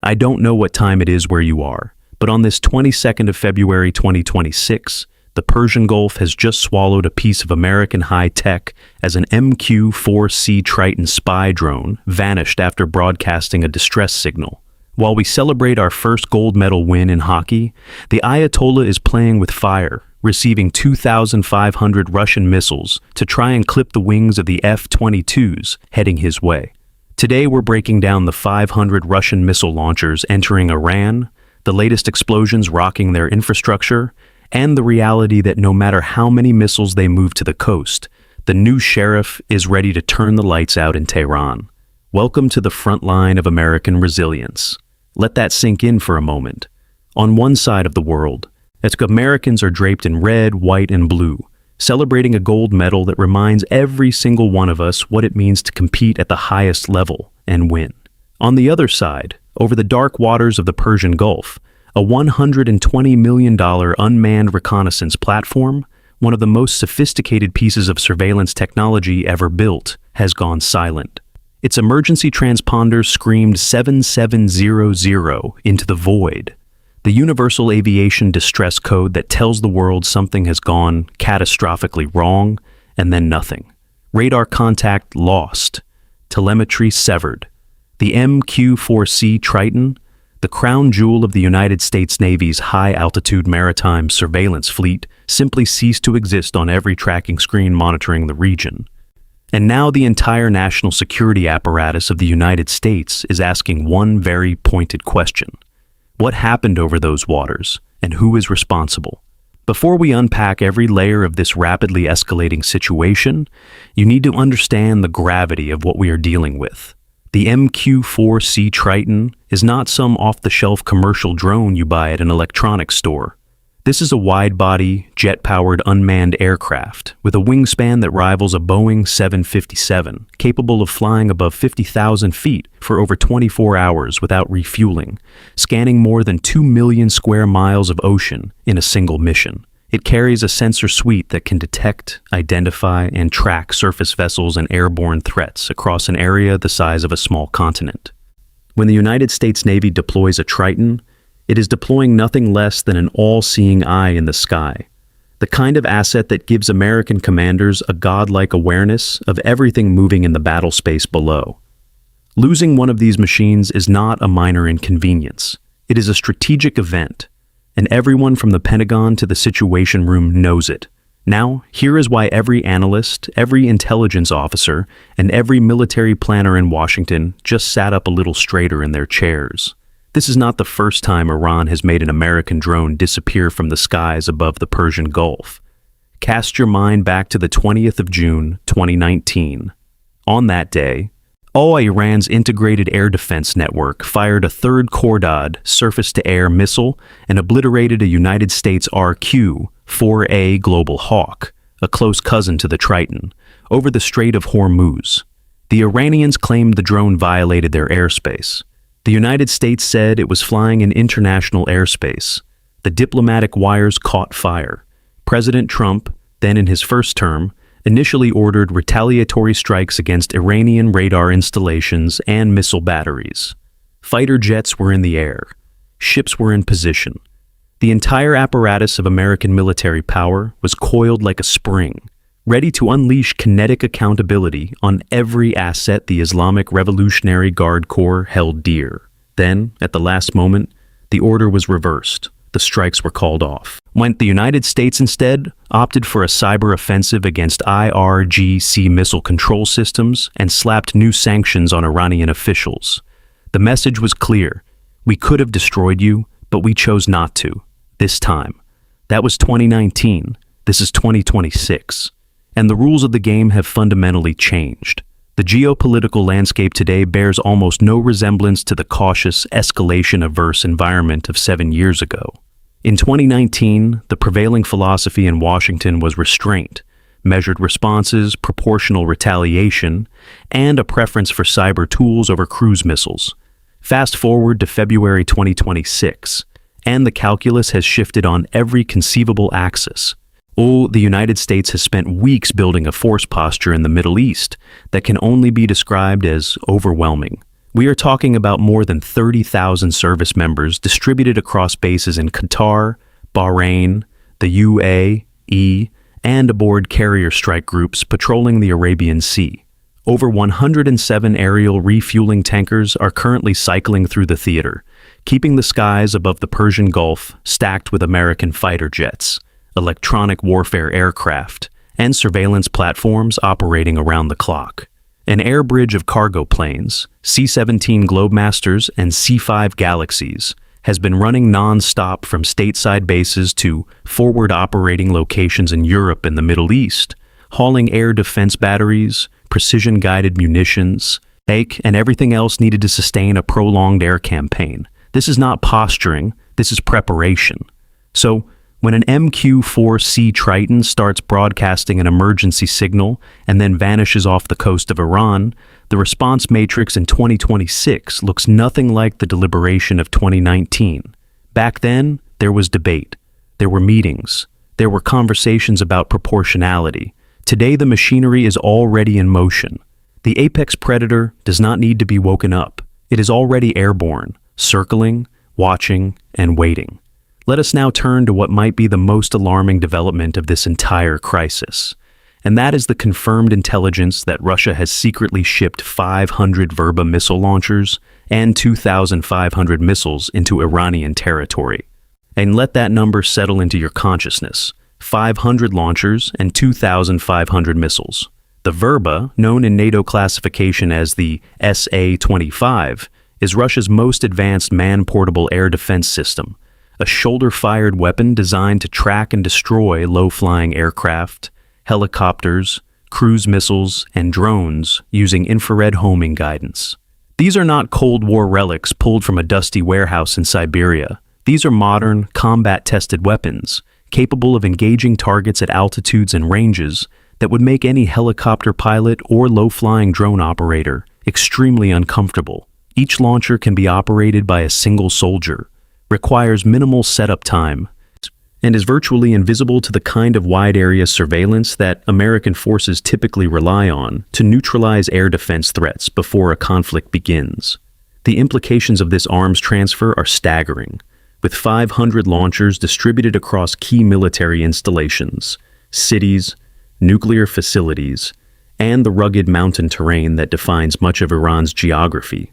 I don't know what time it is where you are, but on this 22nd of February 2026, the Persian Gulf has just swallowed a piece of American high-tech as an MQ-4C Triton spy drone vanished after broadcasting a distress signal. While we celebrate our first gold medal win in hockey, the Ayatollah is playing with fire, receiving 2,500 Russian missiles to try and clip the wings of the F-22s heading his way. Today we're breaking down the 500 Russian missile launchers entering Iran, the latest explosions rocking their infrastructure, and the reality that no matter how many missiles they move to the coast, the new sheriff is ready to turn the lights out in Tehran. Welcome to the front line of American resilience. Let that sink in for a moment. On one side of the world, Americans are draped in red, white, and blue, celebrating a gold medal that reminds every single one of us what it means to compete at the highest level and win. On the other side, over the dark waters of the Persian Gulf, a $120 million unmanned reconnaissance platform, one of the most sophisticated pieces of surveillance technology ever built, has gone silent. Its emergency transponder screamed 7700 into the void, the universal aviation distress code that tells the world something has gone catastrophically wrong, and then nothing. Radar contact lost. Telemetry severed. The MQ-4C Triton, the crown jewel of the United States Navy's high-altitude maritime surveillance fleet, simply ceased to exist on every tracking screen monitoring the region. And now the entire national security apparatus of the United States is asking one very pointed question. What happened over those waters, and who is responsible? Before we unpack every layer of this rapidly escalating situation, you need to understand the gravity of what we are dealing with. The MQ-4C Triton is not some off-the-shelf commercial drone you buy at an electronics store. This is a wide-body, jet-powered unmanned aircraft with a wingspan that rivals a Boeing 757, capable of flying above 50,000 feet for over 24 hours without refueling, scanning more than 2 million square miles of ocean in a single mission. It carries a sensor suite that can detect, identify, and track surface vessels and airborne threats across an area the size of a small continent. When the United States Navy deploys a Triton, it is deploying nothing less than an all-seeing eye in the sky, the kind of asset that gives American commanders a godlike awareness of everything moving in the battle space below. Losing one of these machines is not a minor inconvenience. It is a strategic event, and everyone from the Pentagon to the Situation Room knows it. Now, here is why every analyst, every intelligence officer, and every military planner in Washington just sat up a little straighter in their chairs. This is not the first time Iran has made an American drone disappear from the skies above the Persian Gulf. Cast your mind back to the 20th of June, 2019. On that day, Iran's integrated air defense network fired a third Khordad surface-to-air missile and obliterated a United States RQ-4A Global Hawk, a close cousin to the Triton, over the Strait of Hormuz. The Iranians claimed the drone violated their airspace. The United States said it was flying in international airspace. The diplomatic wires caught fire. President Trump, then in his first term, initially ordered retaliatory strikes against Iranian radar installations and missile batteries. Fighter jets were in the air. Ships were in position. The entire apparatus of American military power was coiled like a spring, ready to unleash kinetic accountability on every asset the Islamic Revolutionary Guard Corps held dear. Then, at the last moment, the order was reversed. The strikes were called off. When the United States instead opted for a cyber offensive against IRGC missile control systems and slapped new sanctions on Iranian officials. The message was clear. We could have destroyed you, but we chose not to. This time. That was 2019. This is 2026. And the rules of the game have fundamentally changed. The geopolitical landscape today bears almost no resemblance to the cautious, escalation-averse environment of 7 years ago. In 2019, the prevailing philosophy in Washington was restraint, measured responses, proportional retaliation, and a preference for cyber tools over cruise missiles. Fast forward to February 2026, and the calculus has shifted on every conceivable axis. The United States has spent weeks building a force posture in the Middle East that can only be described as overwhelming. We are talking about more than 30,000 service members distributed across bases in Qatar, Bahrain, the UAE, and aboard carrier strike groups patrolling the Arabian Sea. Over 107 aerial refueling tankers are currently cycling through the theater, keeping the skies above the Persian Gulf stacked with American fighter jets, electronic warfare aircraft, and surveillance platforms operating around the clock. An air bridge of cargo planes, C-17 Globemasters and C-5 Galaxies, has been running non-stop from stateside bases to forward operating locations in Europe and the Middle East, hauling air defense batteries, precision-guided munitions, and everything else needed to sustain a prolonged air campaign. This is not posturing, this is preparation. So, when an MQ-4C Triton starts broadcasting an emergency signal and then vanishes off the coast of Iran, the response matrix in 2026 looks nothing like the deliberation of 2019. Back then, there was debate. There were meetings. There were conversations about proportionality. Today, the machinery is already in motion. The apex predator does not need to be woken up. It is already airborne, circling, watching, and waiting. Let us now turn to what might be the most alarming development of this entire crisis, and that is the confirmed intelligence that Russia has secretly shipped 500 Verba missile launchers and 2,500 missiles into Iranian territory. And let that number settle into your consciousness: 500 launchers and 2,500 missiles. The Verba, known in NATO classification as the SA-25, is Russia's most advanced man-portable air defense system, a shoulder-fired weapon designed to track and destroy low-flying aircraft, helicopters, cruise missiles, and drones using infrared homing guidance. These are not Cold War relics pulled from a dusty warehouse in Siberia. These are modern, combat-tested weapons, capable of engaging targets at altitudes and ranges that would make any helicopter pilot or low-flying drone operator extremely uncomfortable. Each launcher can be operated by a single soldier, requires minimal setup time, and is virtually invisible to the kind of wide-area surveillance that American forces typically rely on to neutralize air defense threats before a conflict begins. The implications of this arms transfer are staggering, with 500 launchers distributed across key military installations, cities, nuclear facilities, and the rugged mountain terrain that defines much of Iran's geography.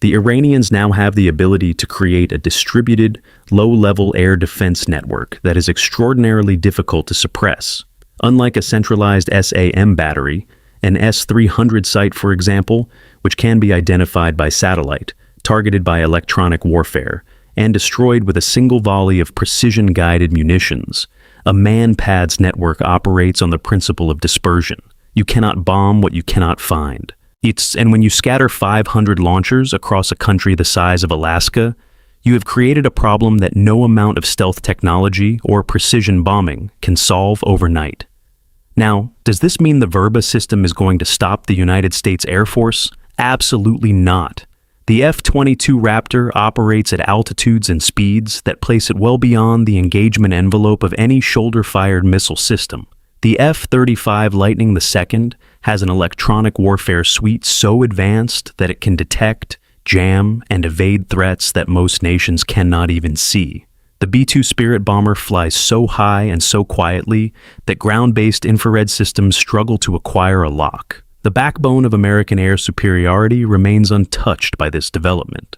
The Iranians now have the ability to create a distributed, low-level air defense network that is extraordinarily difficult to suppress. Unlike a centralized SAM battery, an S-300 site, for example, which can be identified by satellite, targeted by electronic warfare, and destroyed with a single volley of precision-guided munitions, a MANPADS network operates on the principle of dispersion. You cannot bomb what you cannot find. And when you scatter 500 launchers across a country the size of Alaska, you have created a problem that no amount of stealth technology or precision bombing can solve overnight. Now, does this mean the Verba system is going to stop the United States Air Force? Absolutely not. The F-22 Raptor operates at altitudes and speeds that place it well beyond the engagement envelope of any shoulder-fired missile system. The F-35 Lightning II has an electronic warfare suite so advanced that it can detect, jam, and evade threats that most nations cannot even see. The B-2 Spirit bomber flies so high and so quietly that ground-based infrared systems struggle to acquire a lock. The backbone of American air superiority remains untouched by this development.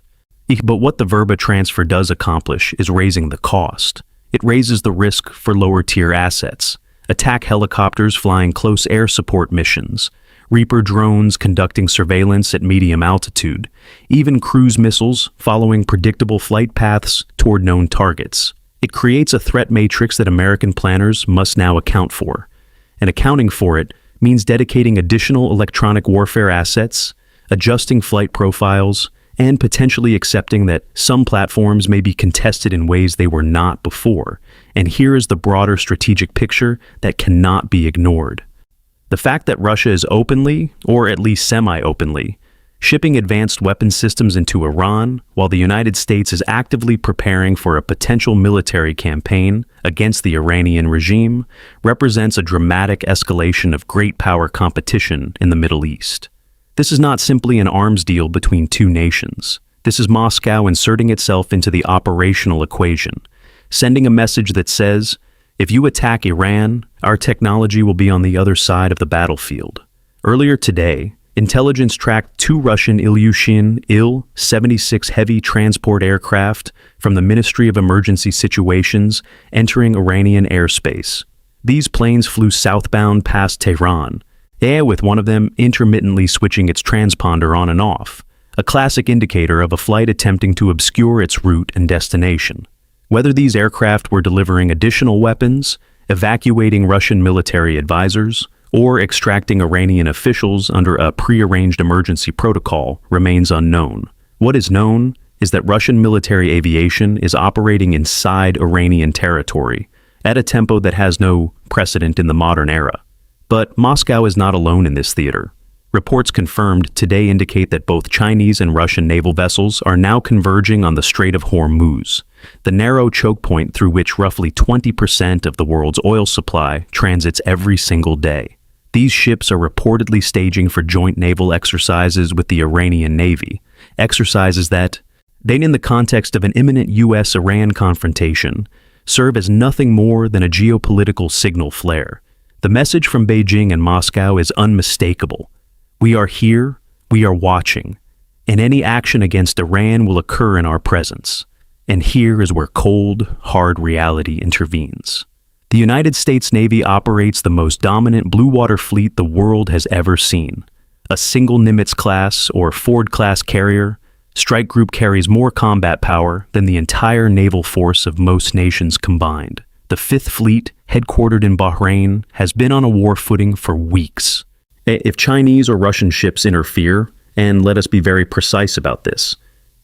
But what the Verba transfer does accomplish is raising the cost. It raises the risk for lower-tier assets. Attack helicopters flying close air support missions, Reaper drones conducting surveillance at medium altitude, even cruise missiles following predictable flight paths toward known targets. It creates a threat matrix that American planners must now account for. And accounting for it means dedicating additional electronic warfare assets, adjusting flight profiles, and potentially accepting that some platforms may be contested in ways they were not before. And here is the broader strategic picture that cannot be ignored. The fact that Russia is openly, or at least semi-openly, shipping advanced weapon systems into Iran, while the United States is actively preparing for a potential military campaign against the Iranian regime, represents a dramatic escalation of great power competition in the Middle East. This is not simply an arms deal between two nations. This is Moscow inserting itself into the operational equation, sending a message that says, if you attack Iran, our technology will be on the other side of the battlefield. Earlier today, intelligence tracked two Russian Ilyushin Il-76 heavy transport aircraft from the Ministry of Emergency Situations entering Iranian airspace. These planes flew southbound past Tehran, with one of them intermittently switching its transponder on and off, a classic indicator of a flight attempting to obscure its route and destination. Whether these aircraft were delivering additional weapons, evacuating Russian military advisors, or extracting Iranian officials under a prearranged emergency protocol remains unknown. What is known is that Russian military aviation is operating inside Iranian territory at a tempo that has no precedent in the modern era. But Moscow is not alone in this theater. Reports confirmed today indicate that both Chinese and Russian naval vessels are now converging on the Strait of Hormuz, the narrow choke point through which roughly 20% of the world's oil supply transits every single day. These ships are reportedly staging for joint naval exercises with the Iranian Navy, exercises that, in the context of an imminent US-Iran confrontation, serve as nothing more than a geopolitical signal flare. The message from Beijing and Moscow is unmistakable. We are here, we are watching, and any action against Iran will occur in our presence. And here is where cold, hard reality intervenes. The United States Navy operates the most dominant blue water fleet the world has ever seen. A single Nimitz-class or Ford-class carrier, Strike Group carries more combat power than the entire naval force of most nations combined. The Fifth Fleet, headquartered in Bahrain, has been on a war footing for weeks. If Chinese or Russian ships interfere, and let us be very precise about this,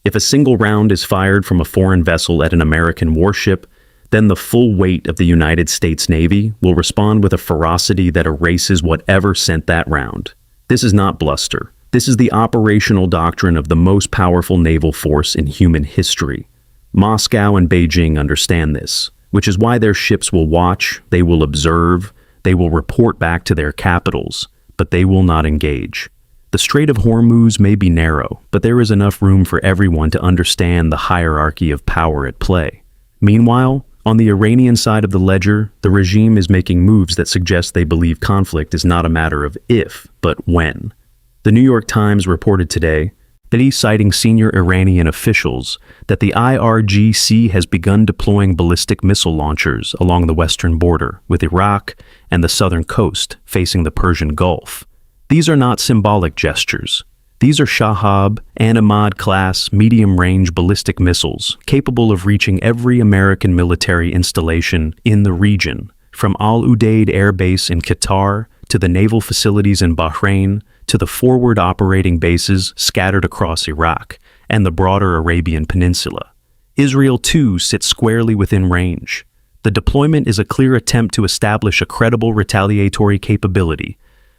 if a single round is fired from a foreign vessel at an American warship, then the full weight of the United States Navy will respond with a ferocity that erases whatever sent that round. This is not bluster. This is the operational doctrine of the most powerful naval force in human history. Moscow and Beijing understand this, which is why their ships will watch, they will observe, they will report back to their capitals, but they will not engage. The Strait of Hormuz may be narrow, but there is enough room for everyone to understand the hierarchy of power at play. Meanwhile, on the Iranian side of the ledger, the regime is making moves that suggest they believe conflict is not a matter of if, but when. The New York Times reported today that he's citing senior Iranian officials that the IRGC has begun deploying ballistic missile launchers along the western border with Iraq and the southern coast facing the Persian Gulf. These are not symbolic gestures. These are Shahab and Ahmad-class medium-range ballistic missiles capable of reaching every American military installation in the region, from Al Udeid Air Base in Qatar to the naval facilities in Bahrain to the forward operating bases scattered across Iraq and the broader Arabian Peninsula. Israel, too, sits squarely within range. The deployment is a clear attempt to establish a credible retaliatory capability,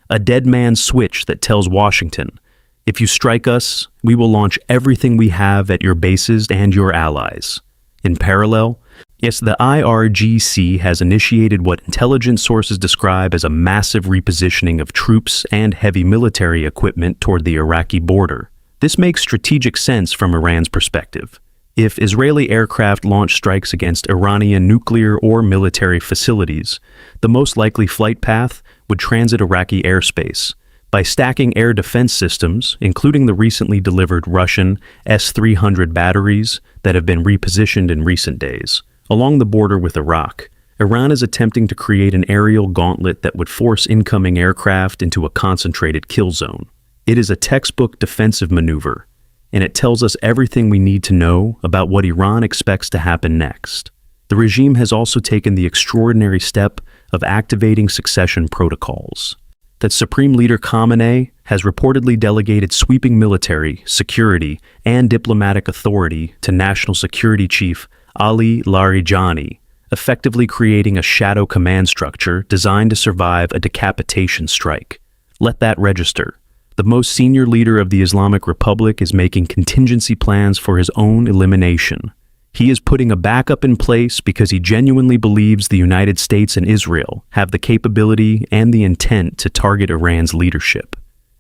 a dead man's switch that tells Washington, if you strike us, we will launch everything we have at your bases and your allies. In parallel, yes, the IRGC has initiated what intelligence sources describe as a massive repositioning of troops and heavy military equipment toward the Iraqi border. This makes strategic sense from Iran's perspective. If Israeli aircraft launch strikes against Iranian nuclear or military facilities, the most likely flight path would transit Iraqi airspace. By stacking air defense systems, including the recently delivered Russian S-300 batteries that have been repositioned in recent days, along the border with Iraq, Iran is attempting to create an aerial gauntlet that would force incoming aircraft into a concentrated kill zone. It is a textbook defensive maneuver, and it tells us everything we need to know about what Iran expects to happen next. The regime has also taken the extraordinary step of activating succession protocols. That Supreme Leader Khamenei has reportedly delegated sweeping military, security, and diplomatic authority to National Security Chief Ali Larijani, effectively creating a shadow command structure designed to survive a decapitation strike. Let that register. The most senior leader of the Islamic Republic is making contingency plans for his own elimination. He is putting a backup in place because he genuinely believes the United States and Israel have the capability and the intent to target Iran's leadership.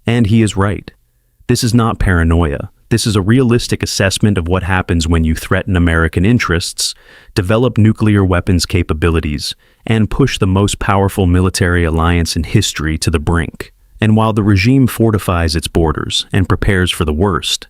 And he is right. This is not paranoia. This is a realistic assessment of what happens when you threaten American interests, develop nuclear weapons capabilities, and push the most powerful military alliance in history to the brink. And while the regime fortifies its borders and prepares for the worst,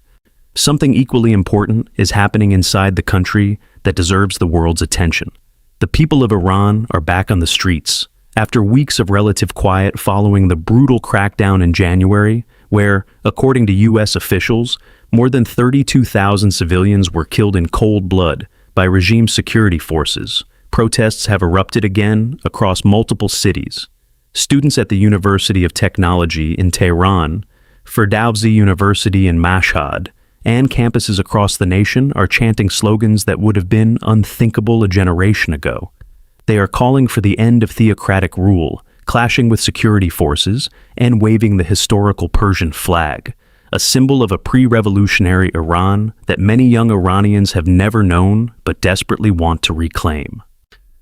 something equally important is happening inside the country that deserves the world's attention. The people of Iran are back on the streets after weeks of relative quiet following the brutal crackdown in January, where, according to US officials, more than 32,000 civilians were killed in cold blood by regime security forces. Protests have erupted again across multiple cities. Students at the University of Technology in Tehran, Ferdowsi University in Mashhad, and campuses across the nation are chanting slogans that would have been unthinkable a generation ago. They are calling for the end of theocratic rule, clashing with security forces, and waving the historical Persian flag, a symbol of a pre-revolutionary Iran that many young Iranians have never known but desperately want to reclaim.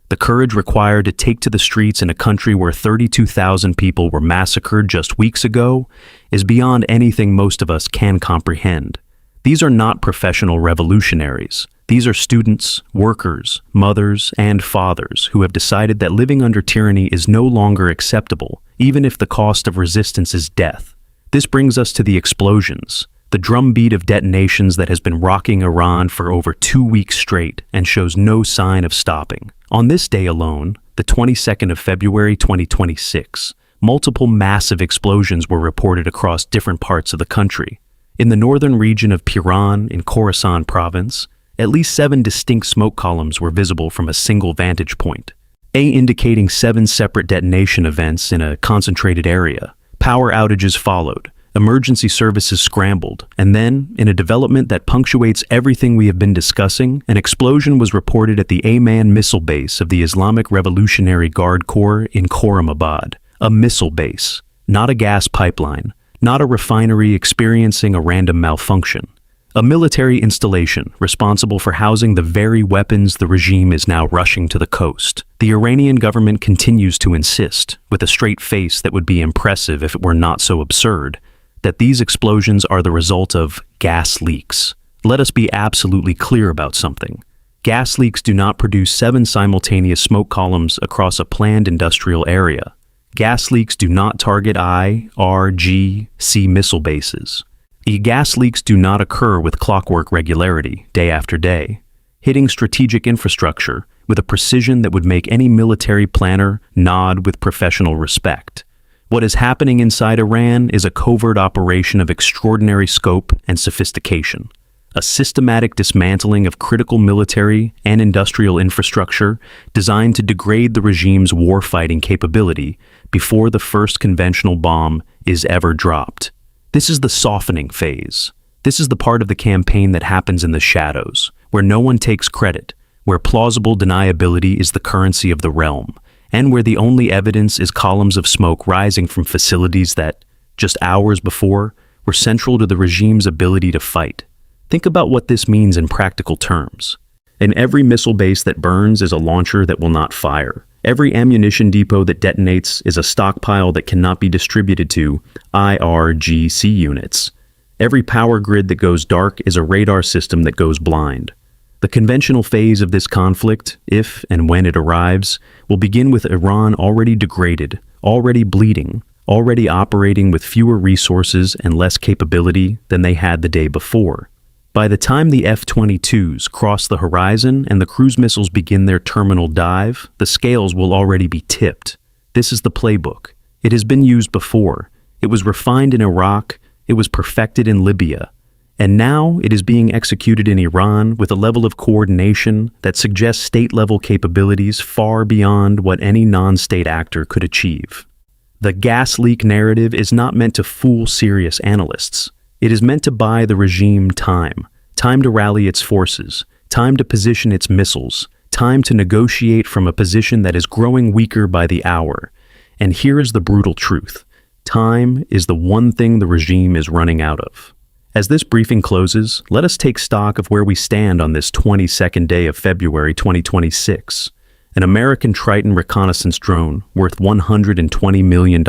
The courage required to take to the streets in a country where 32,000 people were massacred just weeks ago is beyond anything most of us can comprehend. These are not professional revolutionaries. These are students, workers, mothers, and fathers who have decided that living under tyranny is no longer acceptable, even if the cost of resistance is death. This brings us to the explosions, the drumbeat of detonations that has been rocking Iran for over 2 weeks straight and shows no sign of stopping. On this day alone, the 22nd of February 2026, multiple massive explosions were reported across different parts of the country. In the northern region of Piran in Khorasan province, at least 7 distinct smoke columns were visible from a single vantage point, indicating 7 separate detonation events in a concentrated area. Power outages followed, emergency services scrambled, and then, in a development that punctuates everything we have been discussing, an explosion was reported at the Ayman missile base of the Islamic Revolutionary Guard Corps in Khorramabad. A missile base, not a gas pipeline, not a refinery experiencing a random malfunction. A military installation responsible for housing the very weapons the regime is now rushing to the coast. The Iranian government continues to insist, with a straight face that would be impressive if it were not so absurd, that these explosions are the result of gas leaks. Let us be absolutely clear about something. Gas leaks do not produce 7 simultaneous smoke columns across a planned industrial area. Gas leaks do not target IRGC missile bases. Gas leaks do not occur with clockwork regularity, day after day, hitting strategic infrastructure with a precision that would make any military planner nod with professional respect. What is happening inside Iran is a covert operation of extraordinary scope and sophistication, a systematic dismantling of critical military and industrial infrastructure designed to degrade the regime's warfighting capability before the first conventional bomb is ever dropped. This is the softening phase. This is the part of the campaign that happens in the shadows, where no one takes credit, where plausible deniability is the currency of the realm, and where the only evidence is columns of smoke rising from facilities that, just hours before, were central to the regime's ability to fight. Think about what this means in practical terms. In every missile base that burns is a launcher that will not fire. Every ammunition depot that detonates is a stockpile that cannot be distributed to IRGC units. Every power grid that goes dark is a radar system that goes blind. The conventional phase of this conflict, if and when it arrives, will begin with Iran already degraded, already bleeding, already operating with fewer resources and less capability than they had the day before. By the time the F-22s cross the horizon and the cruise missiles begin their terminal dive, the scales will already be tipped. This is the playbook. It has been used before. It was refined in Iraq. It was perfected in Libya. And now it is being executed in Iran with a level of coordination that suggests state-level capabilities far beyond what any non-state actor could achieve. The gas leak narrative is not meant to fool serious analysts. It is meant to buy the regime time to rally its forces, time to position its missiles, time to negotiate from a position that is growing weaker by the hour. And here is the brutal truth. Time is the one thing the regime is running out of. As this briefing closes, let us take stock of where we stand on this 22nd day of February 2026. An American Triton reconnaissance drone worth $120 million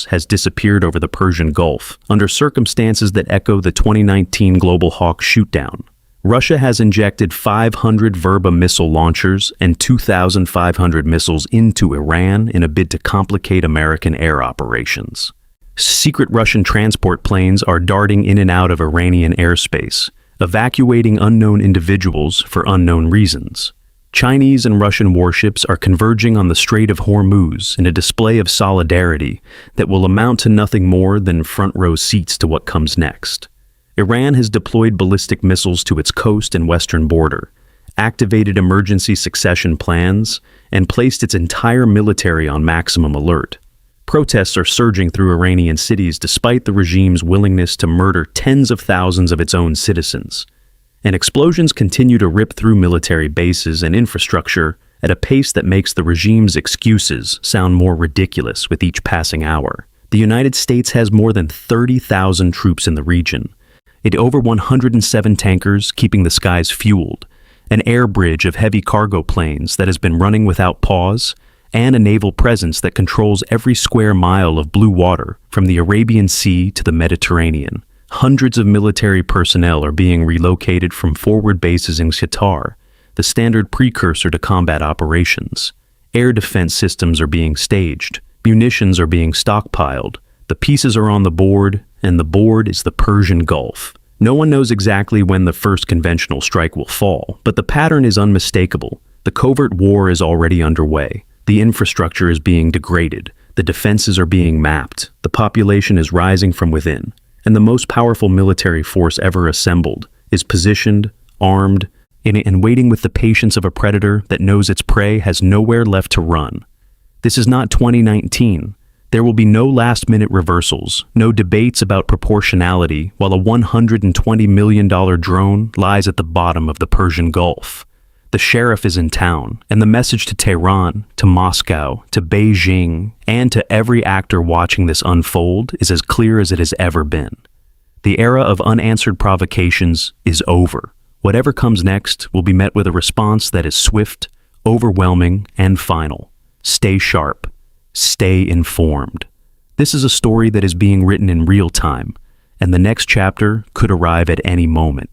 has disappeared over the Persian Gulf under circumstances that echo the 2019 Global Hawk shootdown. Russia has injected 500 Verba missile launchers and 2,500 missiles into Iran in a bid to complicate American air operations. Secret Russian transport planes are darting in and out of Iranian airspace, evacuating unknown individuals for unknown reasons. Chinese and Russian warships are converging on the Strait of Hormuz in a display of solidarity that will amount to nothing more than front-row seats to what comes next. Iran has deployed ballistic missiles to its coast and western border, activated emergency succession plans, and placed its entire military on maximum alert. Protests are surging through Iranian cities despite the regime's willingness to murder tens of thousands of its own citizens. And explosions continue to rip through military bases and infrastructure at a pace that makes the regime's excuses sound more ridiculous with each passing hour. The United States has more than 30,000 troops in the region. It over 107 tankers keeping the skies fueled, an air bridge of heavy cargo planes that has been running without pause, and a naval presence that controls every square mile of blue water from the Arabian Sea to the Mediterranean. Hundreds of military personnel are being relocated from forward bases in Qatar, the standard precursor to combat operations. Air defense systems are being staged, munitions are being stockpiled, the pieces are on the board, and the board is the Persian Gulf. No one knows exactly when the first conventional strike will fall, but the pattern is unmistakable. The covert war is already underway. The infrastructure is being degraded. The defenses are being mapped. The population is rising from within. And the most powerful military force ever assembled is positioned, armed, and waiting with the patience of a predator that knows its prey has nowhere left to run. This is not 2019. There will be no last-minute reversals, no debates about proportionality while a $120 million drone lies at the bottom of the Persian Gulf. The sheriff is in town, and the message to Tehran, to Moscow, to Beijing, and to every actor watching this unfold is as clear as it has ever been. The era of unanswered provocations is over. Whatever comes next will be met with a response that is swift, overwhelming, and final. Stay sharp. Stay informed. This is a story that is being written in real time, and the next chapter could arrive at any moment.